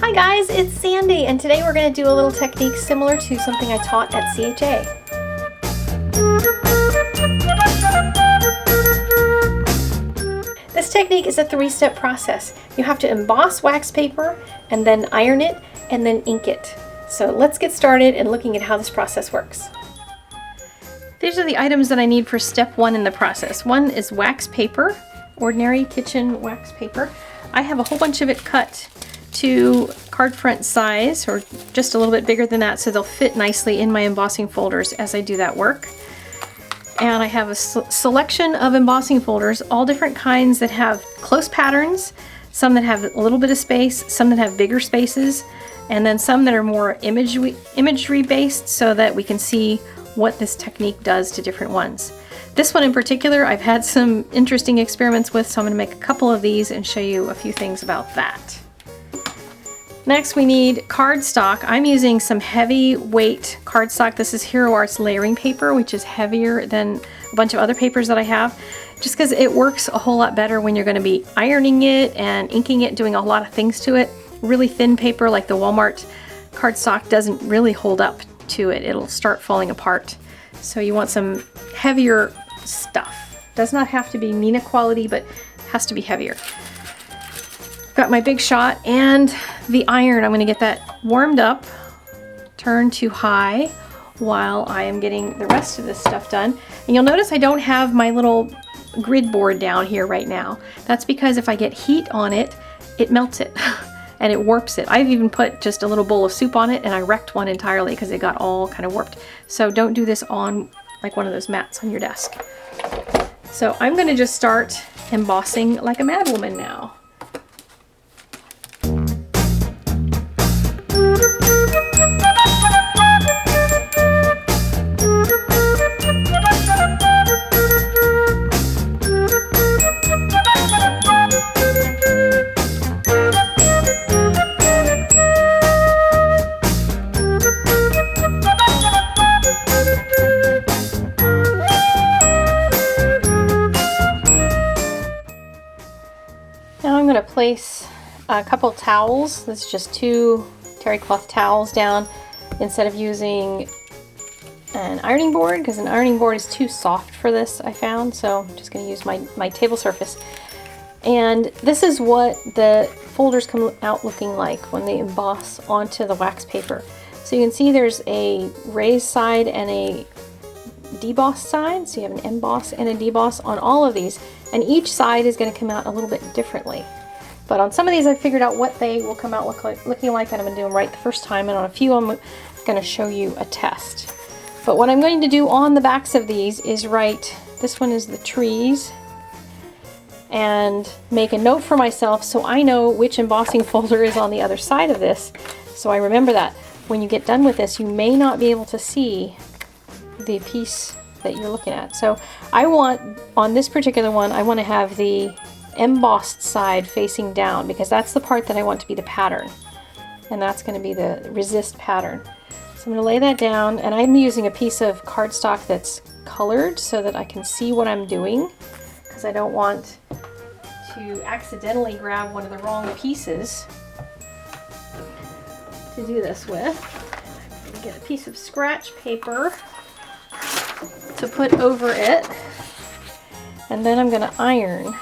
Hi guys, it's Sandy, and today we're going to do a little technique similar to something I taught at CHA. This technique is a three-step process. You have to emboss wax paper, and then iron it, and then ink it. So let's get started in looking at how this process works. These are the items that I need for step one in the process. One is wax paper, ordinary kitchen wax paper. I have a whole bunch of it cut to card front size, or just a little bit bigger than that, so they'll fit nicely in my embossing folders as I do that work. And I have a selection of embossing folders, all different kinds that have close patterns, some that have a little bit of space, some that have bigger spaces, and then some that are more imagery based so that we can see what this technique does to different ones. This one in particular, I've had some interesting experiments with, so I'm going to make a couple of these and show you a few things about that. Next, we need cardstock. I'm using some heavy weight cardstock. This is Hero Art's layering paper, which is heavier than a bunch of other papers that I have, just because it works a whole lot better when you're going to be ironing it and inking it, doing a lot of things to it. Really thin paper like the Walmart cardstock doesn't really hold up to it. It'll start falling apart. So you want some heavier stuff. Does not have to be Mina quality, but has to be heavier. Got my big shot and the iron. I'm going to get that warmed up, turn to high while I am getting the rest of this stuff done. And you'll notice I don't have my little grid board down here right now. That's because if I get heat on it, it melts it and it warps it. I've even put just a little bowl of soup on it and I wrecked one entirely because it got all kind of warped. So don't do this on like one of those mats on your desk. So I'm going to just start embossing like a madwoman now. Now I'm going to place a couple towels. This is just 2 terry cloth towels down instead of using an ironing board, because an ironing board is too soft for this, I found. So I'm just going to use my table surface. And this is what the folders come out looking like when they emboss onto the wax paper. So you can see there's a raised side and a debossed side. So you have an emboss and a deboss on all of these. And each side is going to come out a little bit differently. But on some of these I figured out what they will come out looking like, and I'm going to do them right the first time, and on a few I'm going to show you a test. But what I'm going to do on the backs of these is write, this one is the trees, and make a note for myself so I know which embossing folder is on the other side of this, so I remember that. When you get done with this, you may not be able to see the piece that you're looking at. So I want, on this particular one, I want to have the embossed side facing down, because that's the part that I want to be the pattern, and that's going to be the resist pattern. So I'm going to lay that down, and I'm using a piece of cardstock that's colored so that I can see what I'm doing, because I don't want to accidentally grab one of the wrong pieces to do this with. I'm going to get a piece of scratch paper to put over it, and then I'm going to iron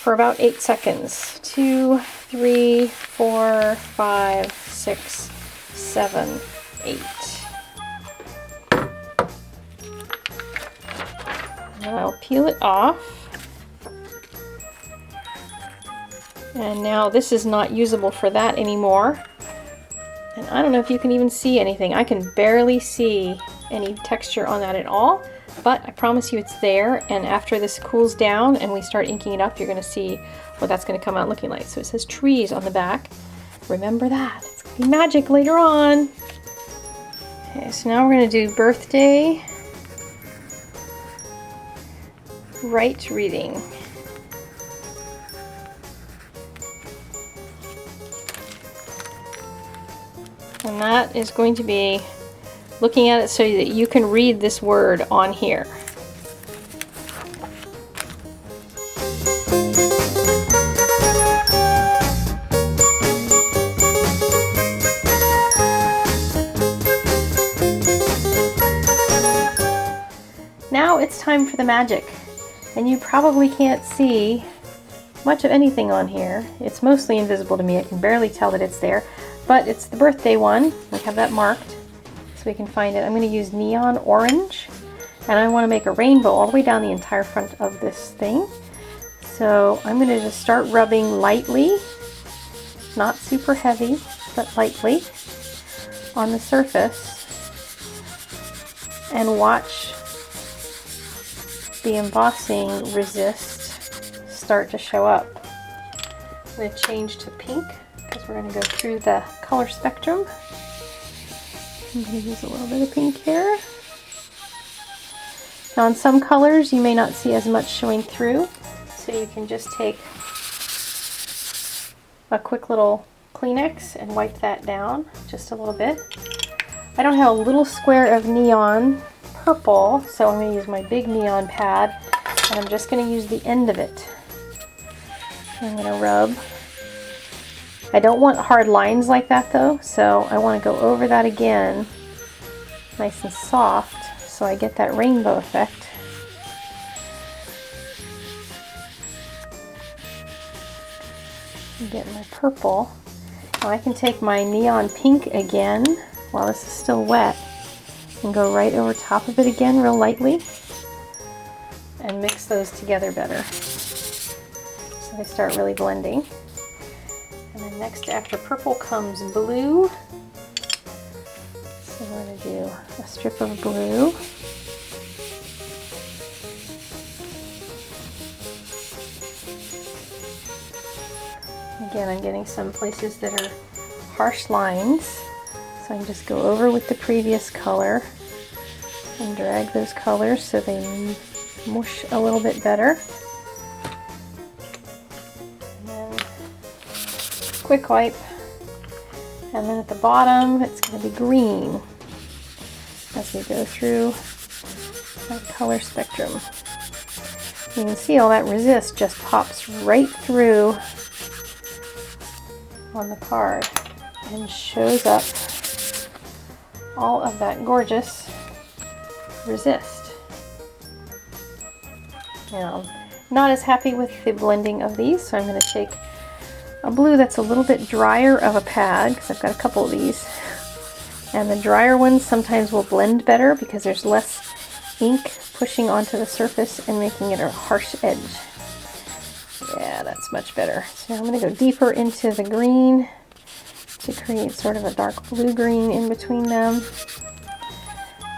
for about 8 seconds. 2, 3, 4, 5, 6, 7, 8. And I'll peel it off. And now this is not usable for that anymore. And I don't know if you can even see anything. I can barely see any texture on that at all, but I promise you it's there, and after this cools down and we start inking it up, you're going to see what that's going to come out looking like. So it says trees on the back. Remember that. It's going to be magic later on. Okay, so now we're going to do birthday, right reading. And that is going to be looking at it so that you can read this word on here. time for the magic. And you probably can't see much of anything on here. It's mostly invisible to me. I can barely tell that it's there. But it's the birthday one. We have that marked so we can find it. I'm going to use neon orange. And I want to make a rainbow all the way down the entire front of this thing. So I'm going to just start rubbing lightly, not super heavy, but lightly on the surface. And watch the embossing resist start to show up. I'm going to change to pink because we're going to go through the color spectrum. I'm going to use a little bit of pink here. Now on some colors you may not see as much showing through, so you can just take a quick little Kleenex and wipe that down just a little bit. I don't have a little square of neon purple, so I'm going to use my big neon pad, and I'm just going to use the end of it. I'm going to rub. I don't want hard lines like that though, so I want to go over that again, nice and soft, so I get that rainbow effect. I'm getting my purple. Now I can take my neon pink again while this is still wet and go right over top of it again real lightly and mix those together better so they start really blending. And then next after purple comes blue. So we're going to do a strip of blue. Again, I'm getting some places that are harsh lines, so I can just go over with the previous color and drag those colors so they mush a little bit better. And then quick wipe. And then at the bottom, it's going to be green as we go through that color spectrum. You can see all that resist just pops right through on the card and shows up all of that gorgeous resist. Now, I'm not as happy with the blending of these, so I'm going to take a blue that's a little bit drier of a pad, because I've got a couple of these, and the drier ones sometimes will blend better because there's less ink pushing onto the surface and making it a harsh edge. Yeah, that's much better. So I'm going to go deeper into the green to create sort of a dark blue-green in between them.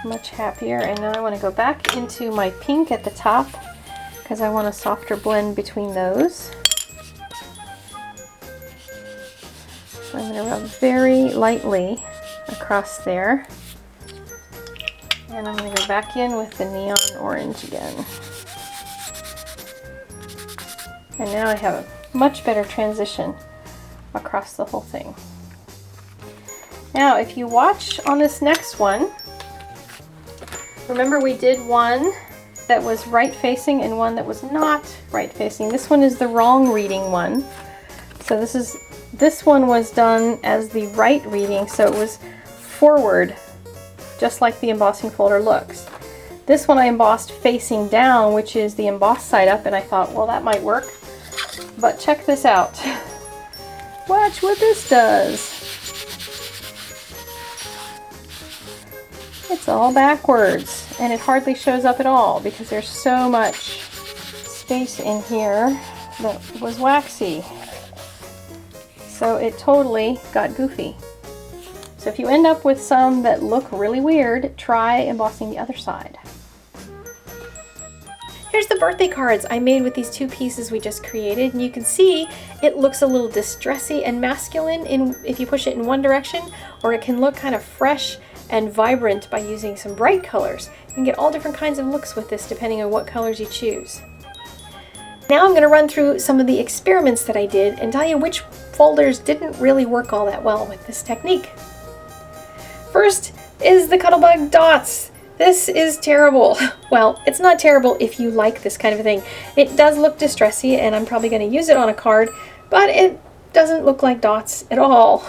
Much happier. And now I want to go back into my pink at the top because I want a softer blend between those. So I'm going to rub very lightly across there. And I'm going to go back in with the neon orange again. And now I have a much better transition across the whole thing. Now, if you watch on this next one, remember we did one that was right facing and one that was not right facing. This one is the wrong reading one. So this one was done as the right reading, so it was forward, just like the embossing folder looks. This one I embossed facing down, which is the embossed side up, and I thought, well, that might work. But check this out. Watch what this does. It's all backwards, and it hardly shows up at all because there's so much space in here that was waxy. So it totally got goofy. So if you end up with some that look really weird, try embossing the other side. Here's the birthday cards I made with these two pieces we just created, and you can see it looks a little distressy and masculine if you push it in one direction, or it can look kind of fresh and vibrant by using some bright colors. You can get all different kinds of looks with this depending on what colors you choose. Now I'm going to run through some of the experiments that I did and tell you which folders didn't really work all that well with this technique. First is the Cuttlebug Dots. This is terrible. Well, it's not terrible if you like this kind of thing. It does look distressy, and I'm probably going to use it on a card, but it doesn't look like dots at all.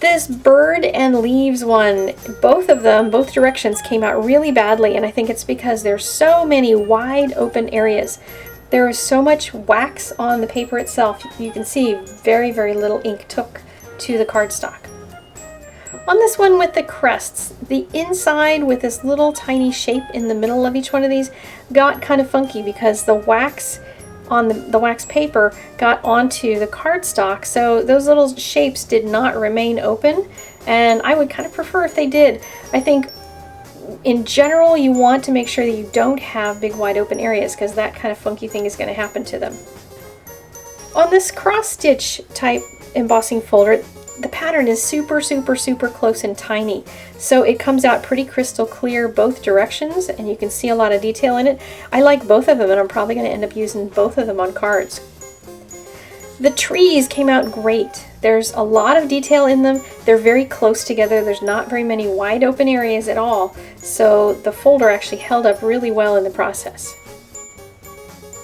This bird and leaves one, both of them, both directions came out really badly, and I think it's because there's so many wide open areas. There is so much wax on the paper itself. You can see very, very little ink took to the cardstock. On this one with the crests, the inside with this little tiny shape in the middle of each one of these got kind of funky because the wax on the wax paper got onto the cardstock, so those little shapes did not remain open, and I would kind of prefer if they did. I think in general you want to make sure that you don't have big wide open areas because that kind of funky thing is going to happen to them. On this cross stitch type embossing folder, the pattern is super close and tiny, so it comes out pretty crystal clear both directions, and you can see a lot of detail in it. I like both of them, and I'm probably going to end up using both of them on cards. The trees came out great. There's a lot of detail in them. They're very close together. There's not very many wide open areas at all, so the folder actually held up really well in the process.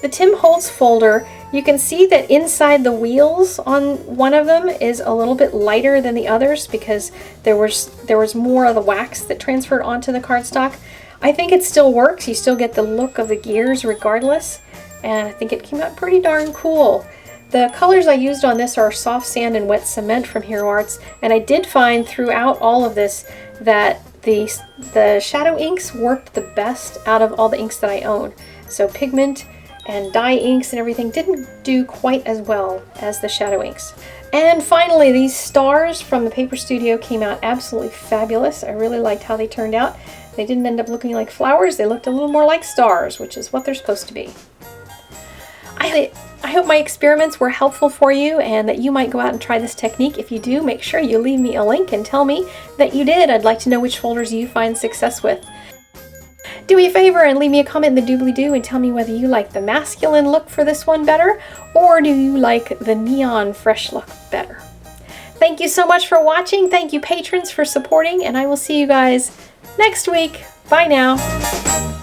The Holtz folder, you can see that inside the wheels on one of them is a little bit lighter than the others because there was more of the wax that transferred onto the cardstock. I think it still works. You still get the look of the gears regardless, and I think it came out pretty darn cool. The colors I used on this are soft sand and wet cement from Hero Arts, and I did find throughout all of this that the shadow inks worked the best out of all the inks that I own. So pigment and dye inks and everything didn't do quite as well as the shadow inks. And finally, these stars from the Paper Studio came out absolutely fabulous. I really liked how they turned out. They didn't end up looking like flowers, they looked a little more like stars, which is what they're supposed to be. I hope my experiments were helpful for you and that you might go out and try this technique. If you do, make sure you leave me a link and tell me that you did. I'd like to know which folders you find success with. Do me a favor and leave me a comment in the doobly-doo and tell me whether you like the masculine look for this one better, or do you like the neon fresh look better. Thank you so much for watching. Thank you patrons for supporting, and I will see you guys next week. Bye now.